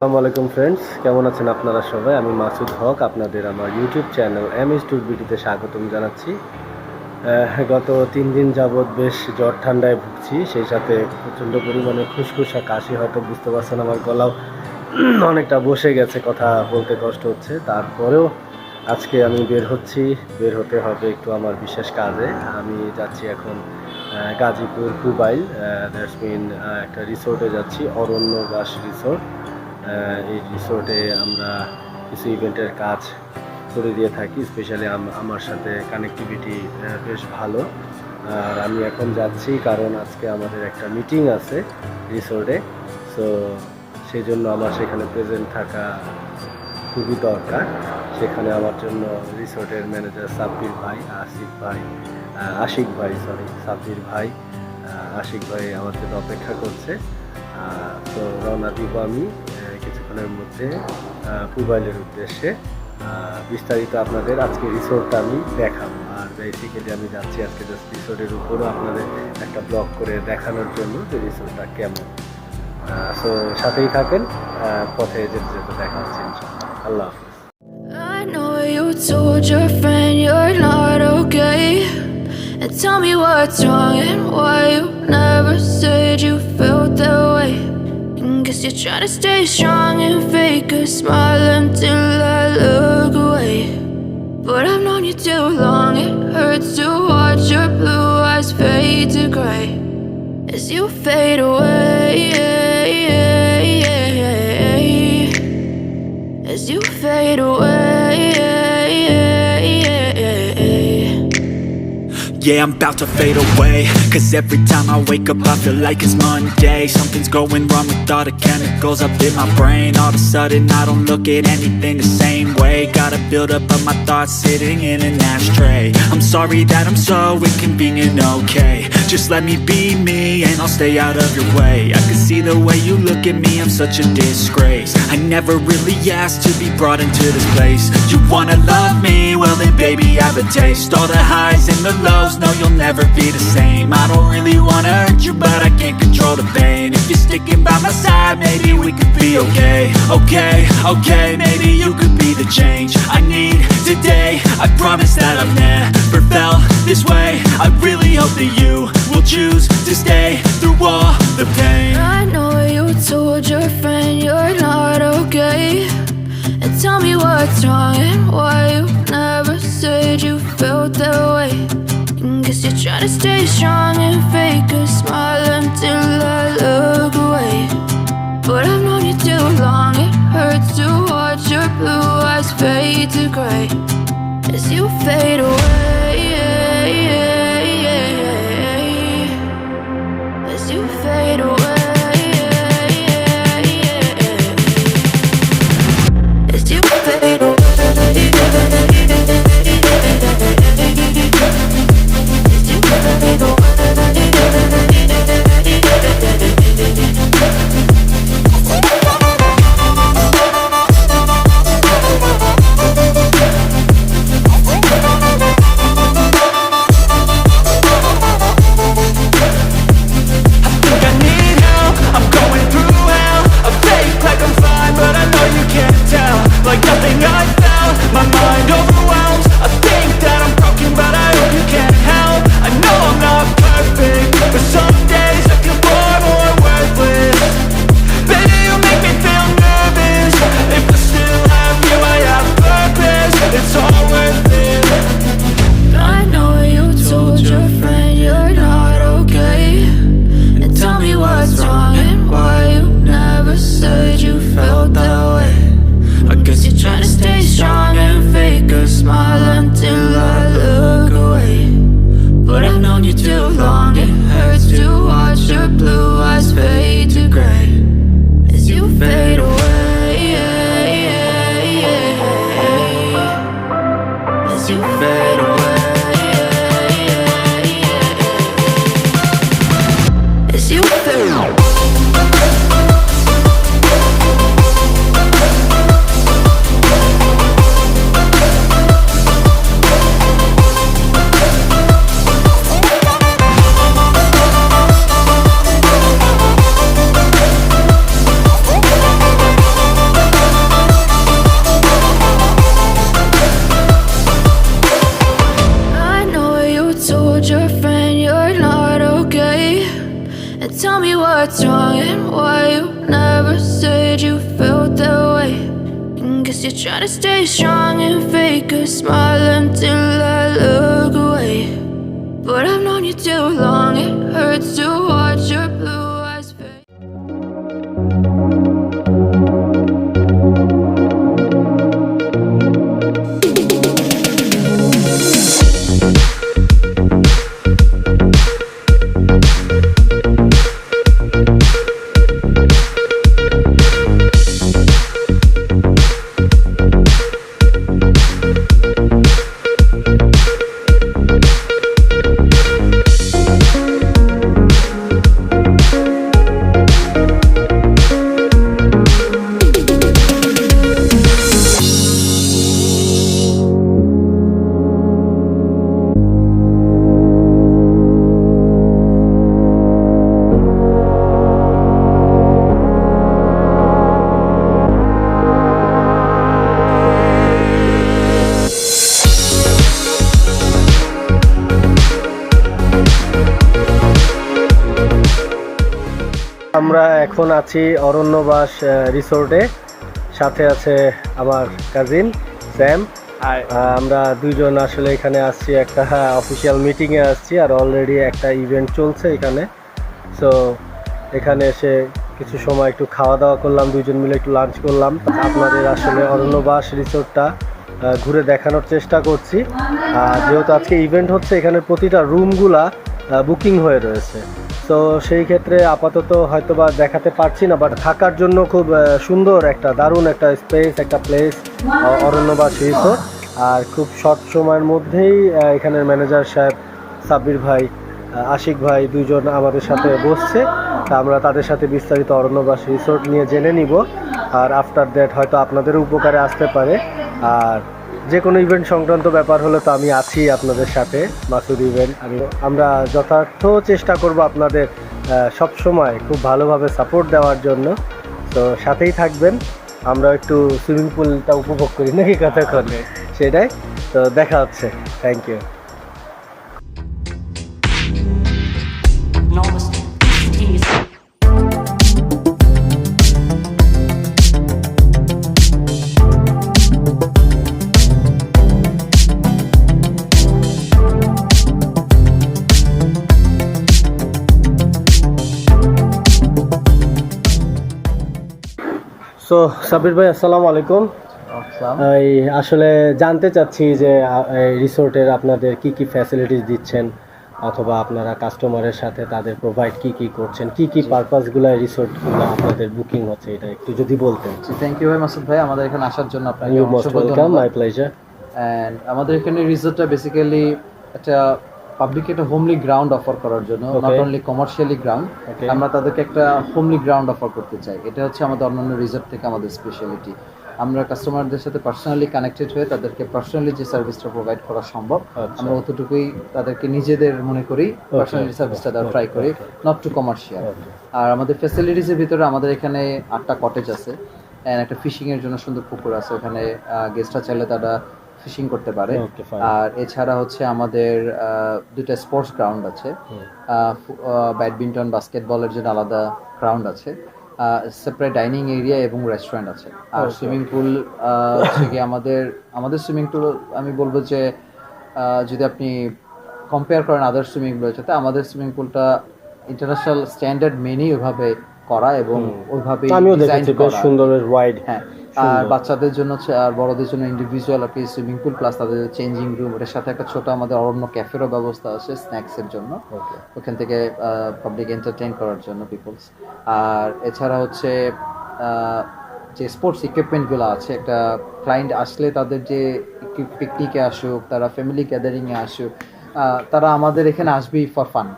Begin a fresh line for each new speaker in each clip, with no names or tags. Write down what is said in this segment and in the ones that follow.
আসসালামু আলাইকুম ফ্রেন্ডস, কেমন আছেন আপনারা সবাই? আমি মাসুদ হক আপনাদের আমার ইউটিউব চ্যানেল MSTourবিডিতে স্বাগতম জানাচ্ছি। গত 3 দিন যাবৎ বেশ জ্বর ঠান্ডায় ভুগছি, সেই সাথে প্রচণ্ড পরিমাণে খুসখুসা কাশি। হয়তো বুঝতে পারছেন আমার গলাও অনেকটা বসে গেছে, কথা বলতে কষ্ট হচ্ছে। তারপরেও আজকে আমি বের হতে হবে একটু আমার বিশেষ কাজে। আমি যাচ্ছি এখন গাজীপুর পুবাইল, দ্যাটস মিন একটা রিসোর্টে যাচ্ছি, অরণ্যবাস রিসোর্ট। এই রিসোর্টে আমরা কিছু ইভেন্টের কাজ করে দিয়ে থাকি, স্পেশালি আমার সাথে কানেক্টিভিটি বেশ ভালো। আর আমি এখন যাচ্ছি কারণ আজকে আমাদের একটা মিটিং আছে রিসোর্টে, সো সেই জন্য আমার সেখানে প্রেজেন্ট থাকা খুবই দরকার। সেখানে আমার জন্য রিসোর্টের ম্যানেজার সাব্বির ভাই, আশিক ভাই আমার জন্য অপেক্ষা করছে। তো রওনা দিব আমি কিছুক্ষণের মধ্যে পুবাইলের উদ্দেশ্যে। বিস্তারিত আপনাদের আজকে রিসোর্টটা আমি দেখাবো। আর বেসিক্যালি আমি যাচ্ছি আজকে জাস্ট রিসোর্টের উপরও আপনাদের একটা ব্লগ করে দেখানোর জন্য যে রিসোর্টটা কেমন। সো সাথেই থাকেন, পথে যেতে যেতে দেখা হচ্ছে ইনশাআল্লাহ। আল্লাহ হাফেজ।
I know you told your friend you're not okay, and tell me what's wrong and why you never said you felt that way. Guess you're trying to stay strong and fake a smile until I look away. But I've known you too long, it hurts to watch your blue eyes fade to gray as you fade away, as you fade away.
Yeah, I'm about to fade away, cause every time I wake up I feel like it's Monday. Something's going wrong with all the chemicals up in my brain. All of a sudden I don't look at anything the same way. Gotta build up of my thoughts sitting in an ashtray. I'm sorry that I'm so inconvenient, okay. Just let me be me and I'll stay out of your way. I can see the way you look at me, I'm such a disgrace. I never really asked to be brought into this place. You wanna love me? Well then baby I have a taste. All the highs and the lows, no you'll never be the same. I don't really wanna hurt you but I can't control the pain. If you're sticking by my side maybe we could be okay. Okay, maybe you could be the change I need today. I promise that I've never felt this way. I really hope that you will choose to stay through all the pain.
I know you told your friend you're not okay, and tell me what's wrong and why you never said you felt that way. Guess you're trying to stay strong and fake a smile until I look away. But I've known you too long, it hurts to watch your blue eyes fade to gray as you fade away, as you fade away, as you fade away.
I need help
what's wrong and why you never said you felt that way. Guess you're trying to stay strong and fake a smile until I look away. But I've known you too long, it hurts to watch your blue eyes fade.
আমরা এখন আছি অরণ্যবাস রিসোর্টে, সাথে আছে আমার cousin Sam. আমরা দুইজন আসলে এখানে আসছি, একটা অফিসিয়াল মিটিংয়ে আসছি, আর অলরেডি একটা ইভেন্ট চলছে এখানে। সো এখানে এসে কিছু সময় একটু খাওয়া দাওয়া করলাম, দুইজন মিলে একটু লাঞ্চ করলাম। আপনাদের আসলে অরণ্যবাস রিসোর্টটা ঘুরে দেখানোর চেষ্টা করছি। যেহেতু আজকে ইভেন্ট হচ্ছে, এখানে প্রতিটা রুমগুলা বুকিং হয়ে রয়েছে। তো সেই ক্ষেত্রে আপাতত হয়তোবা দেখাতে পারছি না, বাট থাকার জন্য খুব সুন্দর একটা দারুণ একটা স্পেস, একটা প্লেস অরণ্যবাস রিসোর্ট। আর খুব শর্ট সময়ের মধ্যেই এখানের ম্যানেজার সাহেব সাব্বির ভাই, আশিক ভাই দুইজন আমাদের সাথে বসছে। তা আমরা তাদের সাথে বিস্তারিত অরণ্যবাস রিসোর্ট নিয়ে জেনে নিব। আর আফটার দ্যাট হয়তো আপনাদের উপকারে আসতে পারে। আর যে কোনো ইভেন্ট সংক্রান্ত ব্যাপার হলে তো আমি আছি আপনাদের সাথে, মাসুদ ইভেন্ট। আমরা যথার্থ চেষ্টা করব আপনাদের সব সময় খুব ভালোভাবে সাপোর্ট দেওয়ার জন্য। তো সাথেই থাকবেন, আমরা একটু সুইমিং পুলটা উপভোগ করি নাকি কতক্ষণ, সেটাই। তো দেখা হচ্ছে, থ্যাংক ইউ। তো সাব্বির ভাই, আসসালামু আলাইকুম। এই আসলে জানতে চাচ্ছি যে রিসোর্টের আপনাদের কি কি ফ্যাসিলিটিস দিচ্ছেন, অথবা আপনারা কাস্টমারের সাথে তাদের প্রোভাইড কি করছেন, কি পারপাসগুলো রিসোর্টগুলো আপনাদের বুকিং হচ্ছে, এটা একটু যদি বলতেন।
থ্যাংক ইউ ভাই মাসুদ ভাই, আমাদের এখানে আসার জন্য আপনাকে
you most welcome, my pleasure.
And আমাদের এখানে রিসোর্টটা বেসিক্যালি একটা পাবলিক একটা হোমলি গ্রাউন্ড অফার করার জন্য, নট অনলি কমার্শিয়ালি গ্রাউন্ড, আমরা তাদেরকে একটা হোমলি গ্রাউন্ড অফার করতে চাই। এটা হচ্ছে আমাদের অন্যান্য রিসোর্ট থেকে আমাদের স্পেশালিটি। আমরা কাস্টমারদের সাথে পার্সোনালি কানেক্টেড হয়ে তাদেরকে পার্সোনালি যে সার্ভিসটা প্রোভাইড করা সম্ভব, আমরা অতটুকুই তাদেরকে নিজেদের মনে করি পার্সোনালি সার্ভিসটা দেওয়ার ট্রাই করি, নট টু কমার্শিয়াল। আর আমাদের ফ্যাসিলিটিসের ভিতরে আমাদের এখানে 8টা কটেজ আছে, এন্ড একটা ফিশিংয়ের জন্য সুন্দর পুকুর আছে, ওখানে গেস্টরা চাইলে তারা ফিশিং করতে পারে। আর এছাড়া হচ্ছে আমাদের 2টা স্পোর্টস গ্রাউন্ড আছে, ব্যাডমিন্টন বাস্কেটবলের জন্য আলাদা গ্রাউন্ড আছে, সেপারেট ডাইনিং এরিয়া এবং রেস্টুরেন্ট আছে। আর সুইমিং পুল হচ্ছে কি আমাদের সুইমিং পুল আমি বলবো যে যদি আপনি কম্পেয়ার করেন আদার সুইমিং পুলের সাথে, আমাদের সুইমিং পুলটা ইন্টারন্যাশনাল স্ট্যান্ডার্ড মেনেই ওইভাবে করা এবং ওইভাবে ডিজাইন করা, সুন্দর ওয়াইড। হ্যাঁ, আর বাচ্চাদের জন্য আর বড়দের জন্য ইন্ডিভিজুয়াল আপনি সুইমিং পুল প্লাস তাদের চেঞ্জিং রুম, এটার সাথে একটা ছোট আমাদের অরণ্য ক্যাফেরও ব্যবস্থা আছে স্ন্যাক্সের জন্য, ওখান থেকে পাবলিক এন্টারটেইন করার জন্য পিপলস। আর এছাড়া হচ্ছে যে স্পোর্টস ইকুইপমেন্টগুলো আছে, একটা ক্লায়েন্ট আসলে তাদের যে পিকনিকে আসুক, তারা ফ্যামিলি গ্যাদারিংয়ে আসুক, তারা আমাদের এখানে আসবেই ফর ফান।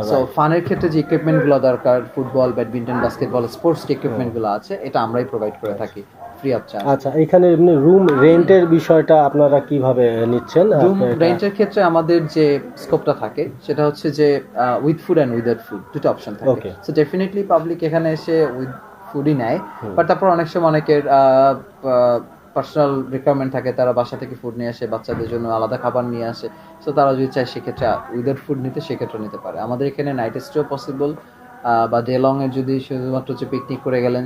সো ফানের ক্ষেত্রে যে ইকুইপমেন্টগুলো দরকার, ফুটবল, ব্যাডমিন্টন, বাস্কেটবল, স্পোর্টস যে ইকুইপমেন্টগুলো আছে, এটা আমরাই প্রোভাইড করে থাকি ফ্রি অফ চার্জ।
আচ্ছা, এখানে এমনি রুম রেন্টের বিষয়টা আপনারা কিভাবে নিচ্ছেন?
রুম রেন্টের ক্ষেত্রে আমাদের যে স্কোপটা থাকে সেটা হচ্ছে যে with food and without food, দুটো অপশন থাকে। সো ডেফিনেটলি পাবলিক এখানে এসে উইথ ফুডই নেয়, বাট তারপর অনেক সময় অনেকের পার্সোনাল রিকোয়ারমেন্ট থাকে, তারা বাসা থেকে ফুড নিয়ে আসে, বাচ্চাদের জন্য আলাদা খাবার নিয়ে আসে। সো তারা যদি চায় সেক্ষেত্রে উইদাউট ফুড নিতে, সেক্ষেত্রে নিতে পারে। আমাদের এখানে নাইট স্টেও পসিবল, বা ডে লং এর যদি শুধুমাত্র হচ্ছে পিকনিক করে গেলেন,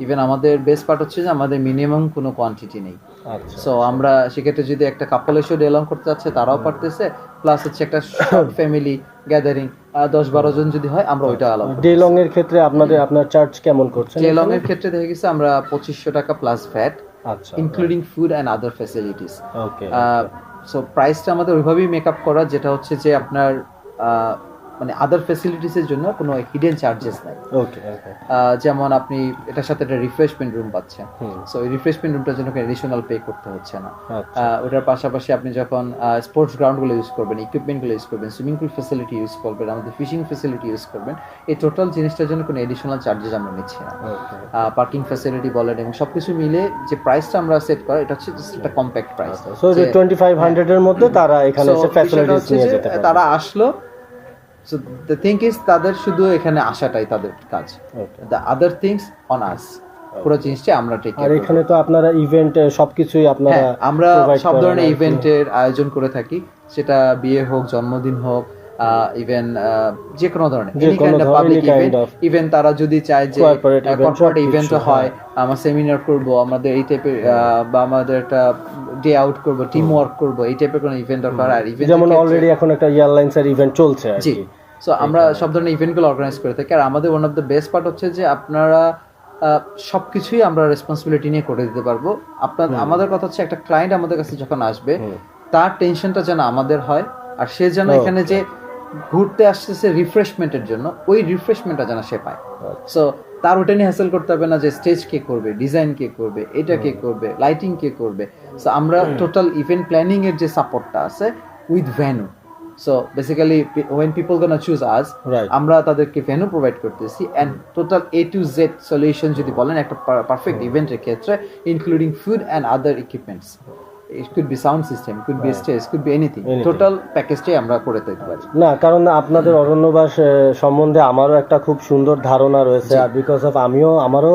ইভেন আমাদের বেস্ট পার্ট হচ্ছে যে আমাদের মিনিমাম কোনো কোয়ান্টিটি নেই। সো আমরা সেক্ষেত্রে যদি একটা কাপল এসে ডে লং করতে যাচ্ছে তারাও পারতেছে, প্লাস হচ্ছে একটা ফ্যামিলি গ্যাদারিং 10-12 জন যদি হয় আমরা ওইটা আলাদা।
ডে লং এর ক্ষেত্রে আপনার চার্জ কেমন করছেন?
ডে লং এর ক্ষেত্রে দেখা গেছে আমরা 2500 টাকা প্লাস ভ্যাট,
আচ্ছা,
including food and other facilities.
Okay.
So প্রাইসটা আমাদের ওইভাবেই মেকআপ করা, যেটা হচ্ছে যে আপনার মানে আদার ফ্যাসিলিটিসের জন্য কোনো হিডেন চার্জেস নাই।
ওকে ওকে।
যেমন আপনি এটার সাথে একটা রিফ্রেশমেন্ট রুম পাচ্ছেন, সো এই রিফ্রেশমেন্ট রুমটার জন্য এডিশনাল পে করতে হচ্ছে না। ওটার পাশাপাশি আপনি যখন স্পোর্টস গ্রাউন্ডগুলো ইউজ করবেন, ইকুইপমেন্টগুলো ইউজ করবেন, সুইমিং পুল ফ্যাসিলিটি ইউজ করবেন, আমাদের ফিশিং ফ্যাসিলিটি ইউজ করবেন, এই টোটাল জিনিসটার জন্য কোনো এডিশনাল চার্জেস আমরা নিচ্ছি না। পার্কিং ফ্যাসিলিটি বলেন এবং সবকিছু মিলে যে প্রাইসটা আমরা সেট করা, এটা হচ্ছে জাস্ট একটা কম্প্যাক্ট প্রাইস।
সো 2500 এর মধ্যে তারা এখানে এসে ফ্যাসিলিটিস নিয়ে যেতে পারে।
তারা আসলো, so the thing is তাদের শুধু এখানে আসাটাই তাদের কাজ, the other things on us, পুরো জিনিসটা আমরা টেক কেয়ার।
আর এখানে তো আপনারা ইভেন্ট সবকিছুই আপনারা,
আমরা সব ধরনের ইভেন্টের আয়োজন করে থাকি, সেটা বিয়ে হোক, জন্মদিন হোক, ইভেন যে কোনো ধরনের পাবলিক ইভেন্ট। তারা যদি চায় যে কর্পোরেট ইভেন্ট হয়, আমরা সেমিনার করব, আমাদের এই টাইপের বা আমাদের একটা ডে আউট করব, টিম ওয়ার্ক করব, এই টাইপের কোনো ইভেন্ট দরকার। আর ইভেন্ট
যেমন অলরেডি এখন একটা এয়ারলাইন্সের ইভেন্ট চলছে আর কি।
সো আমরা সব ধরনের ইভেন্টগুলো অর্গানাইজ করে থাকি। আর আমাদের one of the best part হচ্ছে যে আপনারা সবকিছুই আমরা রেসপন্সিবিলিটি নিয়ে করে দিতে পারবো। আমাদের কথা হচ্ছে একটা ক্লায়েন্ট আমাদের কাছে যখন আসবে তার টেনশনটা যেন আমাদের হয়, আর সে যেন এখানে যে ঘুরতে আসতেছে রিফ্রেশমেন্টের জন্য, ওই রিফ্রেশমেন্টটা যেন সে পায়। সো তার ওটা নিয়ে হ্যাসেল করতে হবে না যে স্টেজ কে করবে, ডিজাইন কে করবে, এটা কে করবে, লাইটিং কে করবে। সো আমরা টোটাল ইভেন্ট প্ল্যানিং এর যে সাপোর্টটা আছে with venue, so basically when people gonna choose us, আমরা তাদেরকে ভেন্যু প্রোভাইড করতেছি and total A to Z solution যদি বলেন একটা পারফেক্ট ইভেন্টের ক্ষেত্রে, including food and other equipments, it could be sound system, could be stage, could be anything. Total প্যাকেজটাই আমরা করে দিতে পারি।
না, কারণ আপনাদের অরণ্যবাস সম্বন্ধে আমারও একটা খুব সুন্দর ধারণা রয়েছে, আর বিকজ অফ আমারও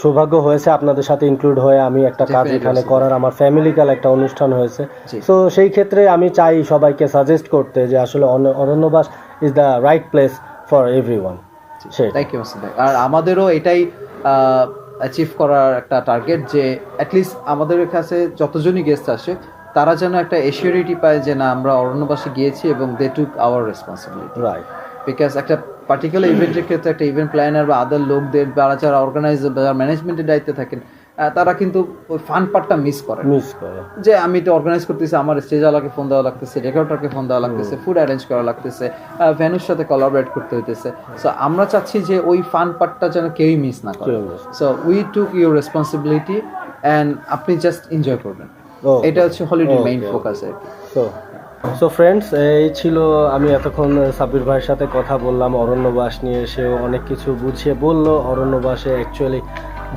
সৌভাগ্য হয়েছে আপনাদের সাথে ইনক্লুড হয়ে আমি একটা কাজ এখানে করার, আমার ফ্যামিলিক্যাল একটা অনুষ্ঠান হয়েছে। সো সেই ক্ষেত্রে আমি চাই সবাইকে সাজেস্ট করতে যে আসলে Aranyabas is the right place for everyone.
Thank you Masud ভাই। আর আমাদেরও এটাই অ্যাচিভ করার একটা টার্গেট যে অ্যাটলিস্ট আমাদের কাছে যতজনই গেস্ট আসে তারা যেন একটা এশিওরিটি পায় যে না, আমরা অরণ্যবাসে গিয়েছি এবং দে টুক আওয়ার রেসপন্সিবিলিটি। রাইট, বিকজ একটা পার্টিকুলার ইভেন্টের ক্ষেত্রে একটা ইভেন্ট প্ল্যানার বা আদার লোকদের যারা অর্গানাইজার বা যারা ম্যানেজমেন্টের দায়িত্বে থাকেন, তারা কিন্তু ওই ফান পার্টটা মিস করে যে আমি তো অর্গানাইজ করতেছি, আমার স্টেজওয়ালাকে ফোন দেওয়া লাগতেছে, ডেকোরেটরকে ফোন দেওয়া লাগতেছে, ফুড অ্যারেঞ্জ করা লাগতেছে, ভেন্যুর সাথে কোলাবরেট করতে হইতেছে। সো আমরা চাচ্ছি যে ওই ফান পার্টটা যেন কেউই মিস না করে। So we took your responsibility and আপনি জাস্ট এনজয় করবেন, এটা হচ্ছে হলিডে মেইন ফোকাস আর কি।
সো ফ্রেন্ডস, এই ছিল, আমি এতক্ষণ সাব্বির ভাইয়ের সাথে কথা বললাম অরণ্যবাস নিয়ে। সেও অনেক কিছু বুঝিয়ে বলল অরণ্যবাসে অ্যাকচুয়ালি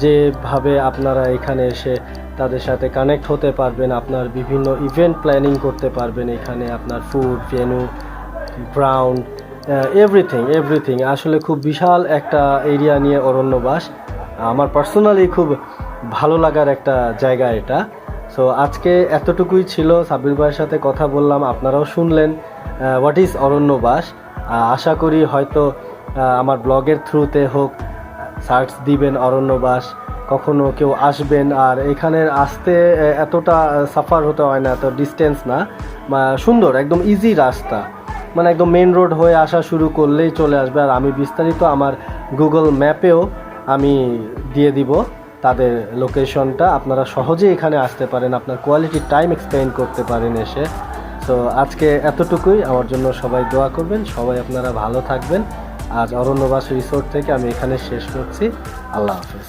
যেভাবে আপনারা এখানে এসে তাদের সাথে কানেক্ট হতে পারবেন, আপনার বিভিন্ন ইভেন্ট প্ল্যানিং করতে পারবেন এখানে, আপনার ফুড, ভেন্যু, গ্রাউন্ড, এভরিথিং আসলে খুব বিশাল একটা এরিয়া নিয়ে অরণ্যবাস। আমার পার্সোনালি খুব ভালো লাগার একটা জায়গা এটা। সো আজকে এতটুকুই ছিল, সাব্বির ভাইয়ের সাথে কথা বললাম, আপনারাও শুনলেন হোয়াট ইজ অরণ্যবাস। আশা করি হয়তো আমার ব্লগের থ্রুতে হোক সার্চ দিবেন অরণ্যবাস, কখনো কেউ আসবেন। আর এখানে আসতে এতটা সাফার হতে হয় না, এত ডিস্টেন্স না, সুন্দর একদম ইজি রাস্তা, মানে একদম মেন রোড হয়ে আসা শুরু করলেই চলে আসবে। আর আমি বিস্তারিত আমার গুগল ম্যাপেও আমি দিয়ে দিব তাদের লোকেশনটা, আপনারা সহজেই এখানে আসতে পারেন, আপনার কোয়ালিটি টাইম এক্সপেন্ড করতে পারেন এসে। সো আজকে এতটুকুই, আমার জন্য সবাই দোয়া করবেন, সবাই আপনারা ভালো থাকবেন। আজ অরণ্যবাস রিসোর্ট থেকে আমি এখানে শেষ করছি। আল্লাহ হাফেজ।